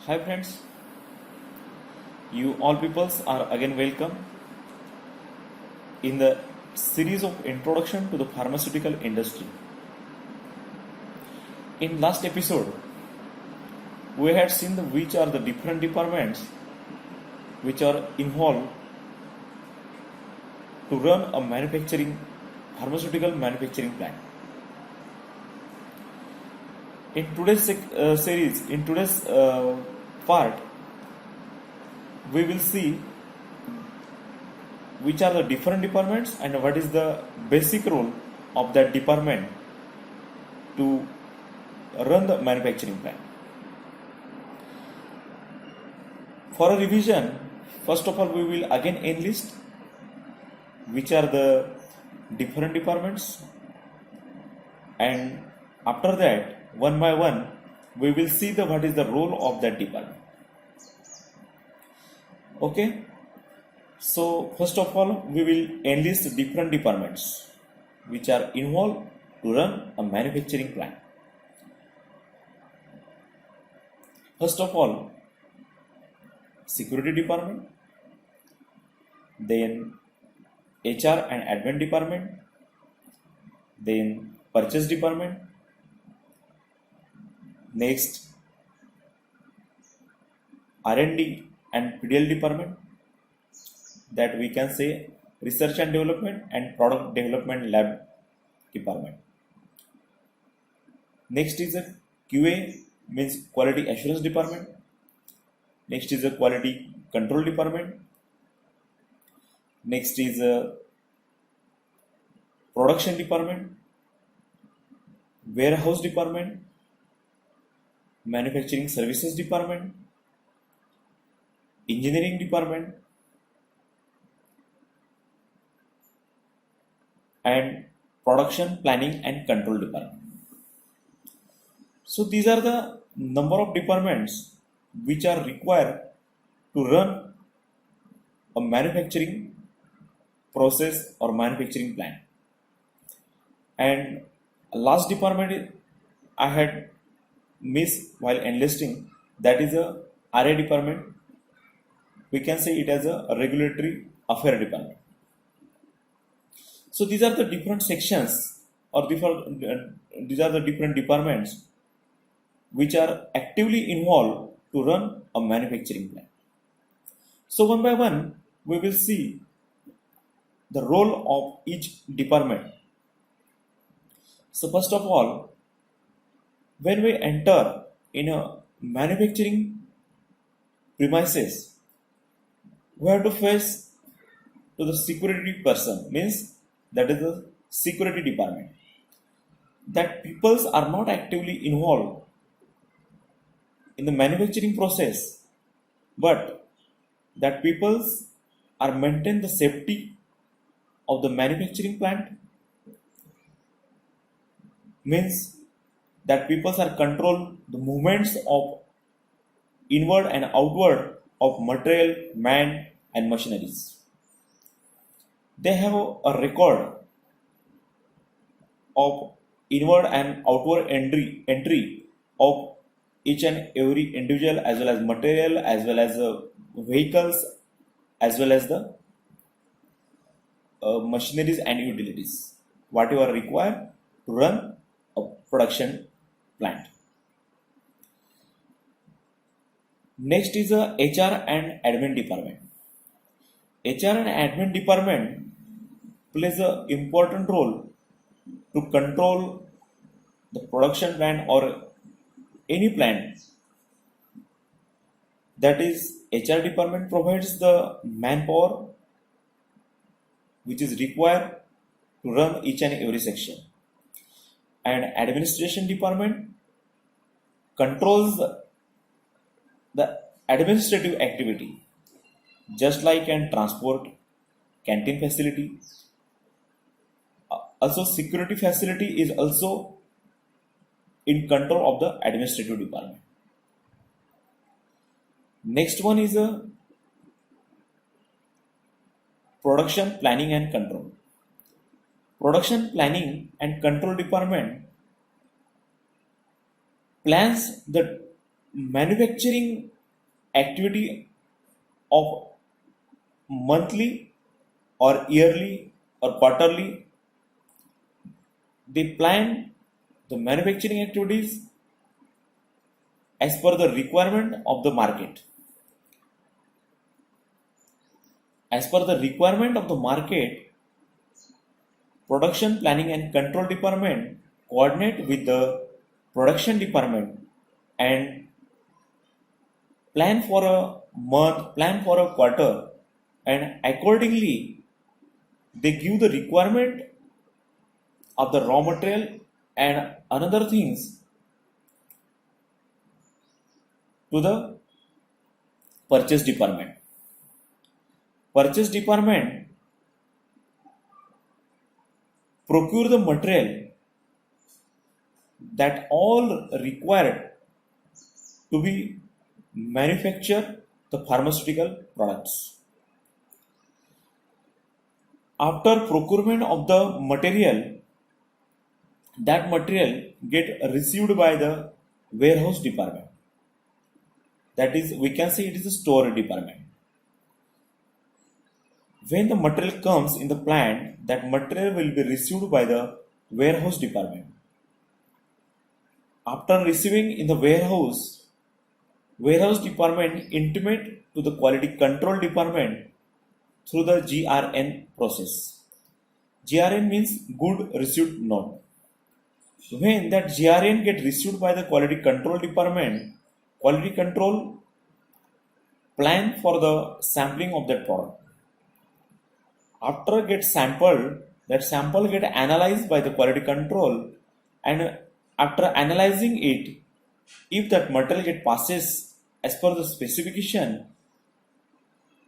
Hi friends, you all peoples are again welcome in the series of introduction to the pharmaceutical industry. In last episode, we had seen which are the different departments which are involved to run a pharmaceutical manufacturing plant. In today's part, we will see which are the different departments and what is the basic role of that department to run the manufacturing plant. For a revision, first of all, we will again enlist which are the different departments, and after that, one by one, we will see what is the role of that department. Okay. So first of all, we will enlist different departments which are involved to run a manufacturing plant. First of all, security department, then HR and admin department, then purchase department, next R&D and PDL department, that we can say research and development and product development lab department. Next is a QA, means quality assurance department. Next is a quality control department. Next is a production department, warehouse department, manufacturing services department, engineering department, and production planning and control department. So these are the number of departments which are required to run a manufacturing process or manufacturing plant. And last department I had missed while enlisting, that is a RA department. We can say it as a regulatory affair department. So these are the different sections or these are the different departments which are actively involved to run a manufacturing plant. So one by one, we will see the role of each department. So first of all, when we enter in a manufacturing premises, we have to face to the security person, means that is the security department. That peoples are not actively involved in the manufacturing process, but that peoples are maintain the safety of the manufacturing plant, means that peoples are control the movements of inward and outward of material, man and machineries. They have a record of inward and outward entry of each and every individual, as well as material, as well as vehicles, as well as the machineries and utilities, whatever required to run a production plant. Next is the HR and admin department. HR and admin department plays an important role to control the production plant or any plant. That is, HR department provides the manpower which is required to run each and every section, and administration department controls the administrative activity, just like an transport, canteen facility. Also, security facility is also in control of the administrative department. Next one is a production planning and control. Production planning and control department plans the manufacturing activity of monthly or yearly or quarterly. They plan the manufacturing activities as per the requirement of the market. As per the requirement of the market, production planning and control department coordinate with the production department and plan for a month, plan for a quarter, and accordingly they give the requirement of the raw material and another things to the purchase department. Purchase department procure the material that all required to be manufacture the pharmaceutical products. After procurement of the material, that material get received by the warehouse department. That is, we can say it is a store department. When the material comes in the plant, that material will be received by the warehouse department. After receiving in the warehouse department intimate to the quality control department through the GRN process. GRN means good received note. When that GRN get received by the quality control department, quality control plan for the sampling of that product. After get sampled, that sample get analyzed by the quality control, and after analyzing it, if that material get passes as per the specification,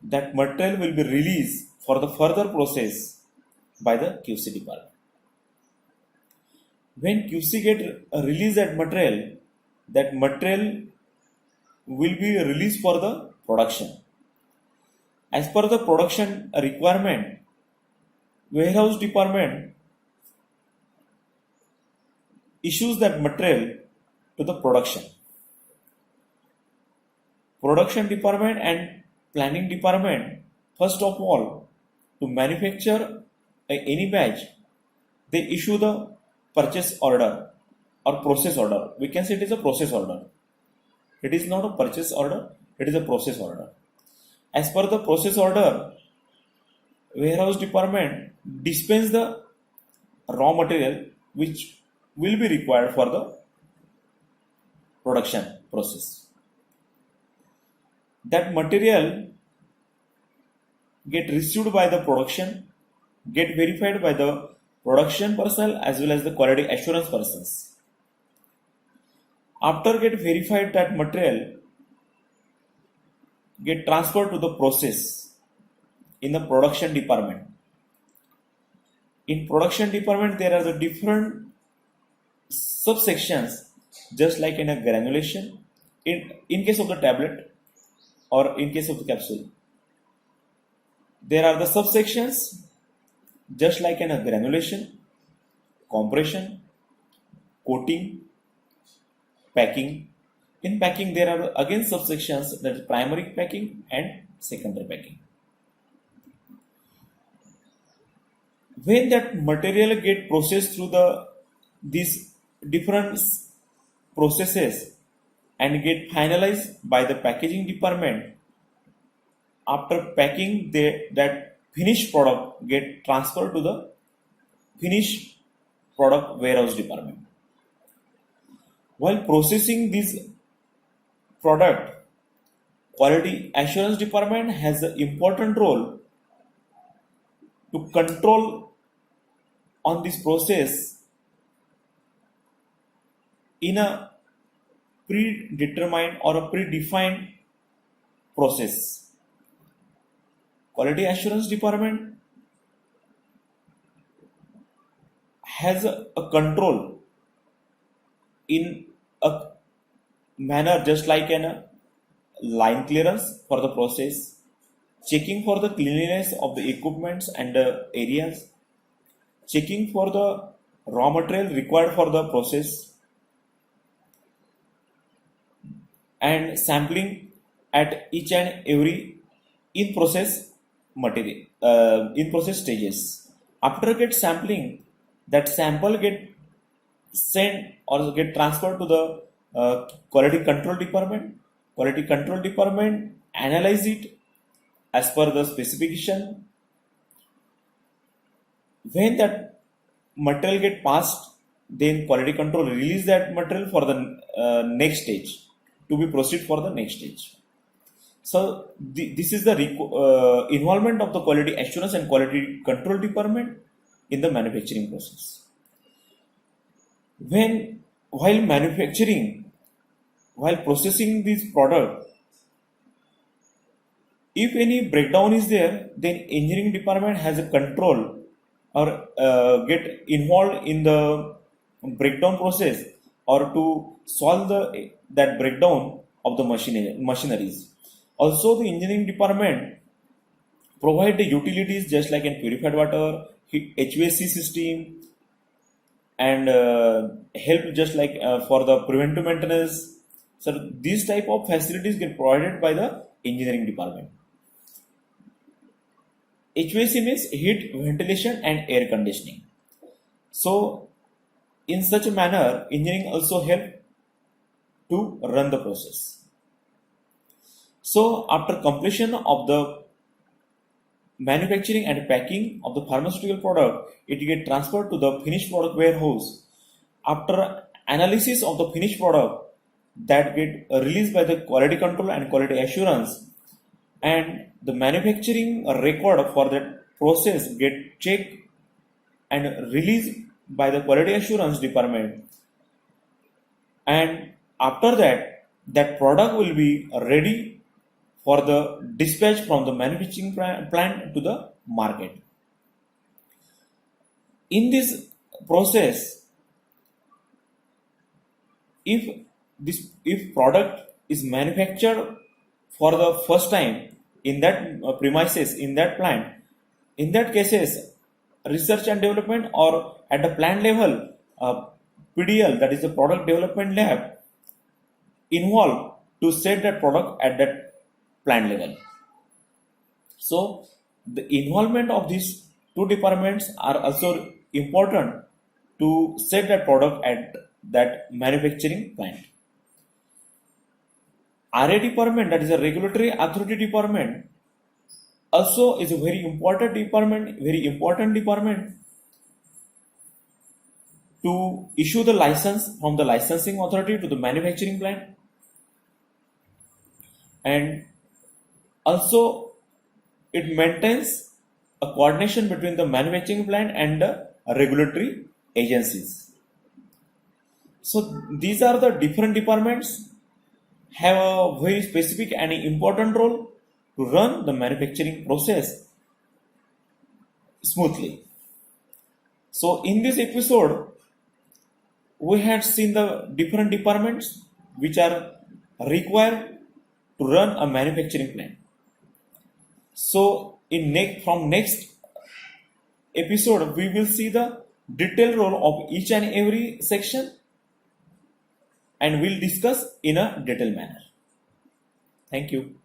that material will be released for the further process by the QC department. When QC get release that material will be released for the production. As per the production requirement, warehouse department issues that material to the production. Production department and planning department, first of all, to manufacture any batch, they issue the purchase order or process order. We can say it is a process order. It is not a purchase order, it is a process order. As per the process order, warehouse department dispense the raw material which will be required for the production process. That material get received by the production, get verified by the production personnel as well as the quality assurance persons. After get verified, that material get transferred to the process in the production department. In production department, there are the different subsections, just like in a granulation, in case of the tablet or in case of the capsule. There are the subsections, just like in a granulation, compression, coating, packing. In packing, there are again subsections, that is primary packing and secondary packing. When that material get processed through these different processes and get finalized by the packaging department, after packing, that finished product get transferred to the finished product warehouse department. While processing this product, quality assurance department has an important role to control on this process in a predetermined or a predefined process. Quality assurance department has a control in a manner just like a line clearance for the process, checking for the cleanliness of the equipments and the areas, checking for the raw material required for the process, and sampling at each and every in process material in process stages. After get sampling, that sample get sent or get transferred to the quality control department. Quality control department analyze it as per the specification. When that material get passed, then quality control release that material for the next stage to be proceed for the next stage. So this is the involvement of the quality assurance and quality control department in the manufacturing process. While manufacturing, while processing this product, if any breakdown is there, then engineering department has a control or get involved in the breakdown process or to solve that breakdown of the machineries. Also, the engineering department provide the utilities just like in purified water, HVAC system, and help just like for the preventive maintenance. So these type of facilities get provided by the engineering department. HVAC means heat, ventilation, and air conditioning. So in such a manner, engineering also help to run the process. So after completion of the manufacturing and packing of the pharmaceutical product, it get transferred to the finished product warehouse. After analysis of the finished product, that get released by the quality control and quality assurance, and the manufacturing record for that process get checked and released by the quality assurance department. And after that, that product will be ready for the dispatch from the manufacturing plant to the market. In this process, if product is manufactured for the first time in that premises, in that plant, in that cases, research and development or at the plant level, PDL, that is the product development lab, involved to set that product at that plant level. So the involvement of these two departments are also important to set that product at that manufacturing plant. RA department, that is a regulatory authority department, also is a very important department to issue the license from the licensing authority to the manufacturing plant. And also it maintains a coordination between the manufacturing plant and the regulatory agencies. So these are the different departments have a very specific and important role to run the manufacturing process smoothly. So in this episode, we had seen the different departments which are required to run a manufacturing plant. So from next episode, we will see the detailed role of each and every section, and we'll discuss in a detailed manner. Thank you.